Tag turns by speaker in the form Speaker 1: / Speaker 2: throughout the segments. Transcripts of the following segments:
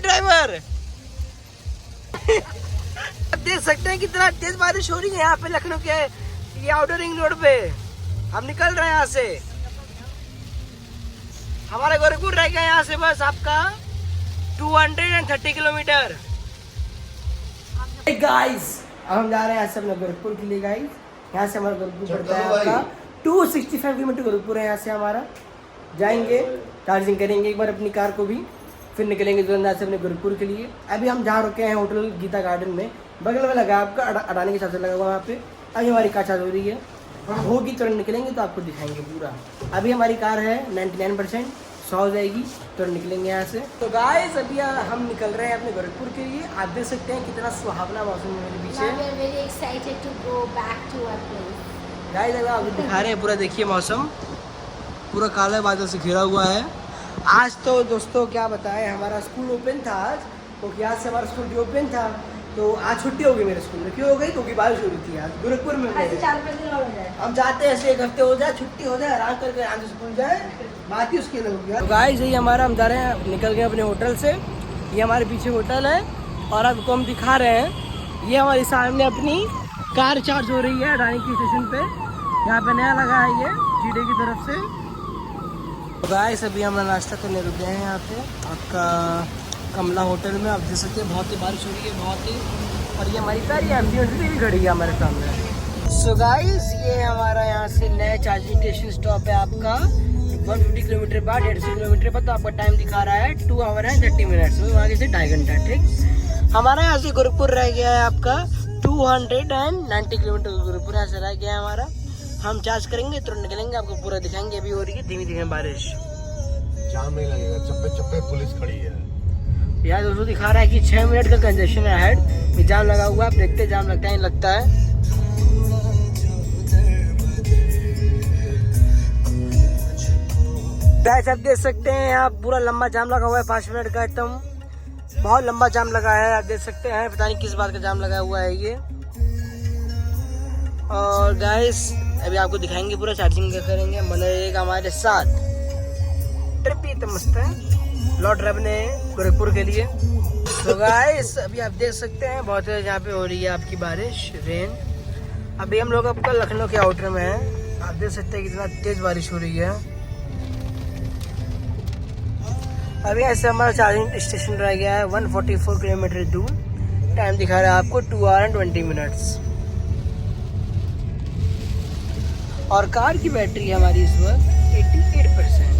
Speaker 1: Driver. आप देख सकते हैं कितना तेज बारिश हो रही है यहाँ पे लखनऊ के ये आउटर रिंग रोड पे। हम निकल रहे हैं यहाँ से, हमारा गोरखपुर रह गया यहाँ से बस आपका 230 किलोमीटर। गाइस हम जा रहे हैं यहाँ से अपने गोरखपुर के लिए। गाइस यहाँ से हमारा गोरखपुर पड़ता है आपका 265 किलोमीटर गोरखपुर है यहाँ से हमारा। जाएंगे चार्जिंग करेंगे एक बार अपनी कार को भी, फिर निकलेंगे तुरंत से अपने गोरखपुर के लिए। अभी हम जहाँ रुके हैं होटल गीता गार्डन में, बगल में लगा आपका अडानी के चार्जर लगा हुआ वहाँ पे। अभी हमारी कार चार्ज हो रही है, होगी तुरंत निकलेंगे तो आपको दिखाएंगे पूरा। अभी हमारी कार है 99%, 100 हो जाएगी तो निकलेंगे यहाँ से। तो गाइस अभी हम निकल रहे हैं अपने गोरखपुर के लिए। आप देख सकते हैं कितना सुहावना मौसम है मेरे पीछे। गाइस अगर आपको दिखा रहे हैं पूरा, देखिए मौसम पूरा काले बादल से घिरा हुआ है। आज तो दोस्तों क्या बताएं, हमारा स्कूल ओपन था आज, क्योंकि आज से हमारा स्कूल भी ओपन था। तो आज छुट्टी हो गई मेरे स्कूल में। क्यों हो गई? क्योंकि बारिश हो रही थी आज गोरखपुर में। हम चाहते हैं ऐसे 1 हफ्ते हो जाए, छुट्टी हो जाए, आराम करके आगे स्कूल जाए, बात ही उसके लिए हो गया। तो गाइस यही हमारा, हम जा रहे हैं, निकल गए अपने होटल से। ये हमारे पीछे होटल है और आपको हम दिखा रहे हैं, ये हमारे सामने अपनी कार चार्ज हो रही है अडानी की स्टेशन पे। यहाँ पे नया लगा है ये जीडे की तरफ से। तो गाइस अभी हम नाश्ता करने रुक गए हैं यहाँ पे आपका कमला होटल में। आप देख सकते हैं बहुत ही बारिश हो रही है, बहुत ही। और ये हमारी प्यारी एम्बुलेंस भी खड़ी है हमारे सामने। सो गाइस ये हमारा यहाँ से नया चार्जिंग स्टेशन स्टॉप है आपका 150 किलोमीटर बाद 150 किलोमीटर पर। तो आपका टाइम दिखा रहा है 2 आवर एंड 30 मिनट्स में, आगे से 2.5 घंटा। ठीक, हमारा यहाँ से गोरखपुर रह गया है आपका 290 किलोमीटर गोरखपुर यहाँ से रह गया है हमारा। हम चार्ज करेंगे तुरंत निकलेंगे, आपको पूरा दिखाएंगे। अभी हो रही है धीमी धीमी बारिश,
Speaker 2: जाम नहीं लगेगा, चप्पे चप्पे पुलिस खड़ी है।
Speaker 1: यार दोस्तों दिखा रहा है कि 6 मिनट का कंजेशन है हेड, जाम लगा हुआ है। आप देखते हैं जाम लगता है, लगता है। गाइस आप देख सकते हैं यहाँ पूरा लंबा जाम लगा हुआ है, 5 मिनट का एकदम बहुत लंबा जाम लगा है। आप देख सकते हैं, पता नहीं किस बात का जाम लगा हुआ है ये। और गाइस अभी आपको दिखाएंगे पूरा, चार्जिंग करेंगे, बनेगा हमारे साथ। ट्रिप भी तो मस्त है, लौट रहे अपने गोरखपुर के लिए। तो गाइस अभी आप देख सकते हैं बहुत तेज यहाँ पे हो रही है आपकी बारिश, रेन। अभी हम लोग आपका लखनऊ के आउटर में हैं। आप देख सकते हैं कितना तेज बारिश हो रही है। अभी ऐसे हमारा चार्जिंग स्टेशन रह गया है 144 किलोमीटर दूर। टाइम दिखा रहा है आपको 2 आवर एंड 20 मिनट्स। और कार की बैटरी है हमारी इस वक्त 88%।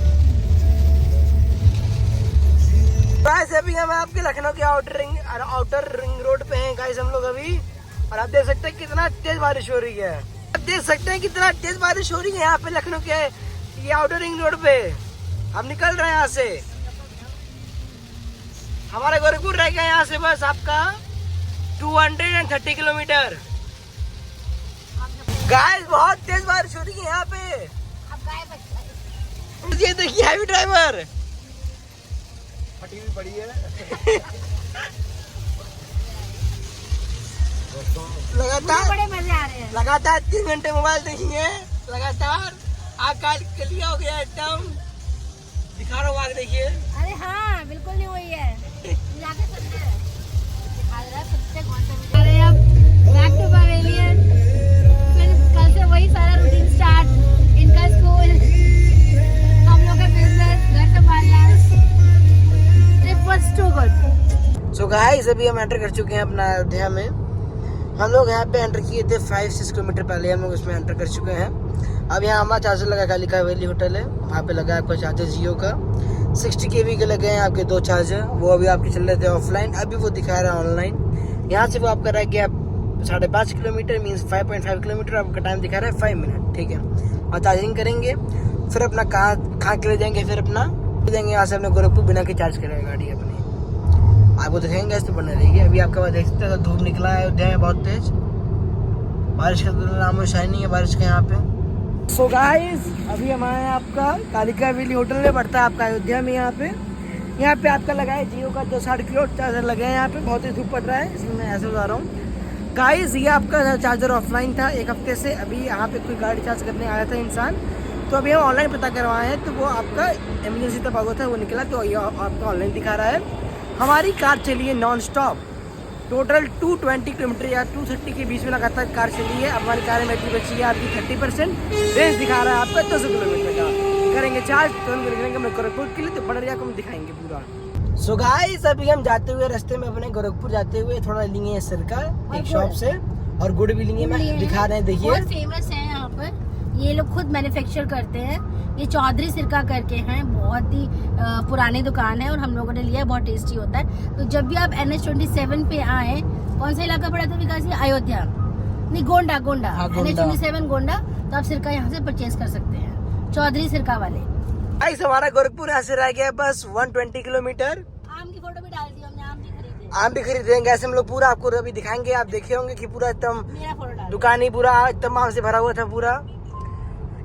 Speaker 1: गाइस अभी हम आपके लखनऊ के आउटर रिंग रोड पे हैं गाइस हम लोग अभी। और आप देख सकते हैं कितना तेज बारिश हो रही है। आप देख सकते हैं कितना तेज बारिश हो रही है यहाँ पे लखनऊ के ये आउटर रिंग रोड पे। हम निकल रहे हैं यहाँ से, हमारा गोरखपुर रह गया यहाँ से बस आपका 230 किलोमीटर। गाइस बहुत तेज बारिश हो रही है यहाँ पे। ये देखिए हैवी ड्राइवर
Speaker 2: फटी हुई पड़ी है।
Speaker 1: लगातार 3 घंटे मोबाइल देखेंगे लगातार। आकाश क्लियर हो गया एकदम, दिखा रहा हूँ आगे देखिए।
Speaker 3: अरे हाँ बिल्कुल नहीं हुई है। अरे अब बैक टू पवेलियन, फिर कल से वही सारा रूटीन स्टार्ट। इनका स्कूल, हम लोग का बिजनेस, घर संभालना। Trip was too good.
Speaker 1: So guys अभी हम एंटर कर चुके हैं अपना अयोध्या में। हम लोग यहाँ पे एंटर किए थे 5-6 किलोमीटर पहले, हम लोग इसमें एंटर कर चुके हैं। अब यहाँ हमारा चार्जर लगा कालिका वैली होटल है, वहाँ पे लगा आपका चार्जर जियो का 60 kV के लगे हैं आपके 2 चार्जर। वो अभी आपके चल रहे थे ऑफलाइन, अभी वो दिखा रहा है ऑनलाइन। यहाँ से वो आपका रह गया 5.5 किलोमीटर, मीन्स 5.5 किलोमीटर। आपका टाइम दिखा रहा है 5 मिनट। ठीक है, और चार्जिंग करेंगे, फिर अपना कहाँ के ले जाएंगे, फिर अपना जाएंगे यहाँ से अपने गोरखपुर बिना के चार्ज करेंगे गाड़ी अपनी। आपको दिखाएंगे ऐसे बने रहिए। अभी आपके पास देख सकते हैं धूप निकला है अयोध्या में बहुत तेज, बारिश का नामो शाइन नहीं है बारिश के यहाँ पे। सो गाइस अभी हमारे आपका कालिका वैली होटल में पड़ता है आपका अयोध्या में। यहाँ पे आपका लगा है जियो का 260 किलो चार्जर लगे हैं यहाँ पे। बहुत ही धूप पड़ रहा है इसलिए मैं ऐसे बता रहा हूँ। गाइस ये आपका चार्जर ऑफलाइन था 1 हफ्ते से। अभी यहाँ पे कोई गाड़ी चार्ज करने आया था इंसान, तो अभी हम ऑनलाइन पता करवाए हैं, तो वो आपका इमरजेंसी तब आगो था, वो निकला, तो ये आपका ऑनलाइन दिखा रहा है। हमारी कार चली है नॉन स्टॉप, टोटल 220 किलोमीटर या 230 के बीच में लगातार कार चली है। अब हमारी कार में बैटरी बची है आपकी 30%, रेंज दिखा रहा है आपका 200 किलोमीटर का। करेंगे चार्ज तो हम निकलेंगे हम गोरखपुर के लिए, तो बड़रिया को हम दिखाएंगे पूरा। सो गाइस अभी हम जाते हुए रास्ते में अपने गोरखपुर जाते हुए थोड़ा लिए हैं सिरका एक शॉप से, और गुड़ भी लिए मैं दिखा रहे हैं, देखिए
Speaker 3: बहुत फेमस है यहाँ पर। ये लोग खुद मैन्युफैक्चर करते हैं। ये चौधरी सिरका करके हैं, बहुत ही पुरानी दुकान है और हम लोगों ने लिया है, बहुत टेस्टी होता है। तो जब भी आप NH27 पे आए, कौन सा इलाका पड़ा था विकास जी? अयोध्या नहीं, गोंडा, गोंडा, NH27 गोंडा, तो आप सिरका यहाँ से परचेज कर सकते हैं, चौधरी सिरका वाले।
Speaker 1: गाइस हमारा गोरखपुर यहाँ से रह गया बस 120 किलोमीटर।
Speaker 3: आम की फोटो भी डाल दी हमने, आम भी खरीदे।
Speaker 1: आम भी खरीदेंगे, ऐसे हम लोग पूरा आपको अभी दिखाएंगे। आप देखे होंगे कि पूरा एकदम
Speaker 3: मेरा फोटो डाल,
Speaker 1: दुकान ही पूरा एकदम आम से भरा हुआ था पूरा।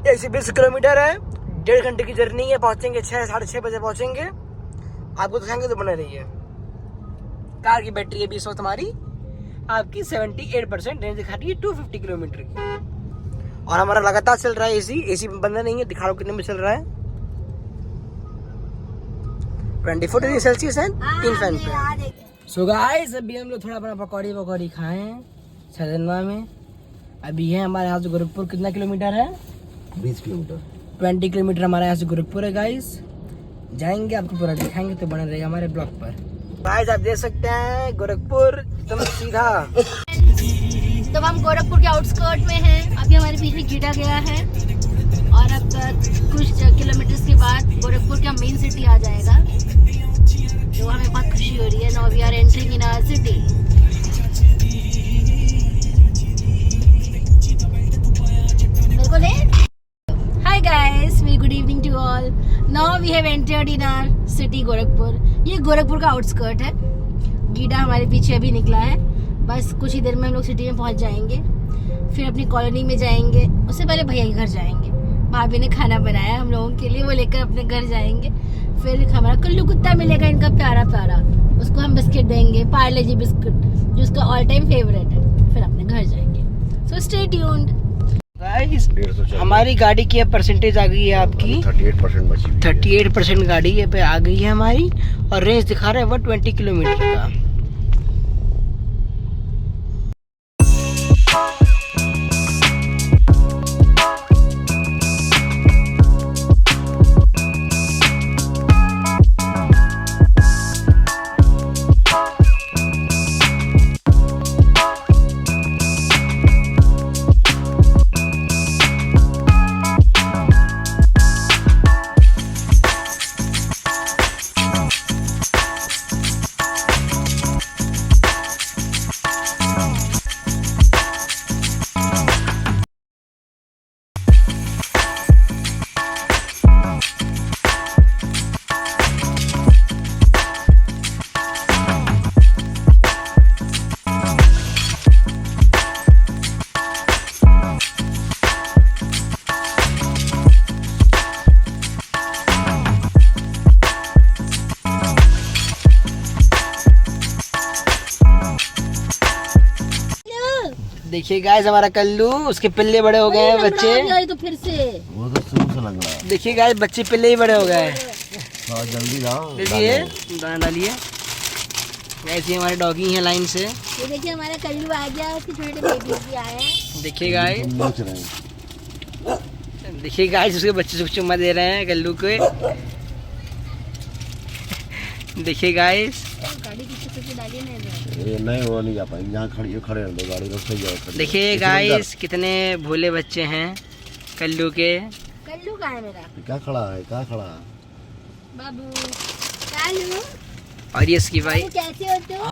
Speaker 1: 120 किलोमीटर है, 1.5 घंटे की जर्नी है, पहुंचेंगे 6 साढ़े 6 बजे पहुंचेंगे। आपको दिखाएंगे तो बने रहिए। कार की बैटरी है 20 वक्त हमारी आपकी 78%, रेंज दिखा रही है 250 किलोमीटर की। और हमारा लगातार चल रहा है एसी बंद नहीं है, दिखा रहा हूँ कितने में चल रहा है, 24 डिग्री सेल्सियस है, 3 फैन पे। सो गाइस अभी हम लोग थोड़ा अपना पकौड़ी खाए हैं सजनवा में। अभी है हमारे यहाँ से गोरखपुर कितना किलोमीटर है?
Speaker 2: 20 किलोमीटर,
Speaker 1: 20 किलोमीटर हमारे यहाँ से गोरखपुर है गाइस। जाएंगे आपको पूरा दिखाएंगे, तो बने रहेगा हमारे ब्लॉग पर। गाइस आप देख सकते हैं गोरखपुर एकदम सीधा।
Speaker 3: तो हम गोरखपुर के आउटस्कर्ट में हैं। अभी हमारे पीछे गीडा गया है और अब कुछ किलोमीटर के बाद गोरखपुर का मेन सिटी आ जाएगा, तो हमें बहुत खुशी हो रही है। Now we are entering in our city. बिल्कुल है। Hi guys, very good evening to all. Now we have entered in our city Gorakhpur. ये गोरखपुर का आउटस्कर्ट है। गीडा हमारे पीछे अभी निकला है, बस कुछ ही देर में हम लोग सिटी में पहुंच जाएंगे, फिर अपनी कॉलोनी में जाएंगे। उससे पहले भैया के घर जाएंगे, भाभी ने खाना बनाया हम लोगों के लिए, वो लेकर अपने घर जाएंगे। फिर हमारा कल्लू कुत्ता मिलेगा इनका प्यारा प्यारा, उसको हम बिस्किट देंगे, पार्ले जी बिस्किट जो उसका ऑल टाइम फेवरेट है। फिर अपने घर जाएंगे। So stay tuned.
Speaker 1: गाइस हमारी गाड़ी की परसेंटेज आ गई है आपकी
Speaker 2: 38% बची हुई है।
Speaker 1: 38% गाड़ी ये पे आ गई है हमारी, और रेंज दिखा रहा है 120 किलोमीटर का। देखिए गाइस हमारा कल्लू, उसके पिल्ले बड़े हो गए हैं बच्चे।
Speaker 3: तो फिर से
Speaker 2: वो तो शुरू से लग रहा है।
Speaker 1: देखिए गाइस बच्चे पिल्ले ही बड़े हो गए।
Speaker 2: हाँ, जल्दी लाओ,
Speaker 1: देखिए दाना डालिए। ऐसे हमारे डॉगी हैं लाइन से।
Speaker 3: ये देखिए हमारा कल्लू आ गया, उसके छोटे बेबी भी आए हैं।
Speaker 1: देखिए गाइस,
Speaker 2: नोच रहे हैं।
Speaker 1: देखिए गाइस उसके बच्चे से चुम्मा दे रहे हैं कल्लू को। देखिए गाइस,
Speaker 3: गाड़ी पीछे से डालिए ना इधर।
Speaker 2: ये नहीं, वो नहीं जा पाएंगे, यहाँ खड़ी खड़े रहने दो, गाड़ी रोक जाओ।
Speaker 1: देखिए गाइस कितने भोले बच्चे हैं कल्लू के।
Speaker 3: कल्लू कहाँ है मेरा?
Speaker 2: क्या खड़ा है, क्या खड़ा है?
Speaker 3: बाबू कल्लू,
Speaker 1: और ये इसकी भाई
Speaker 3: कैसे हो तुम?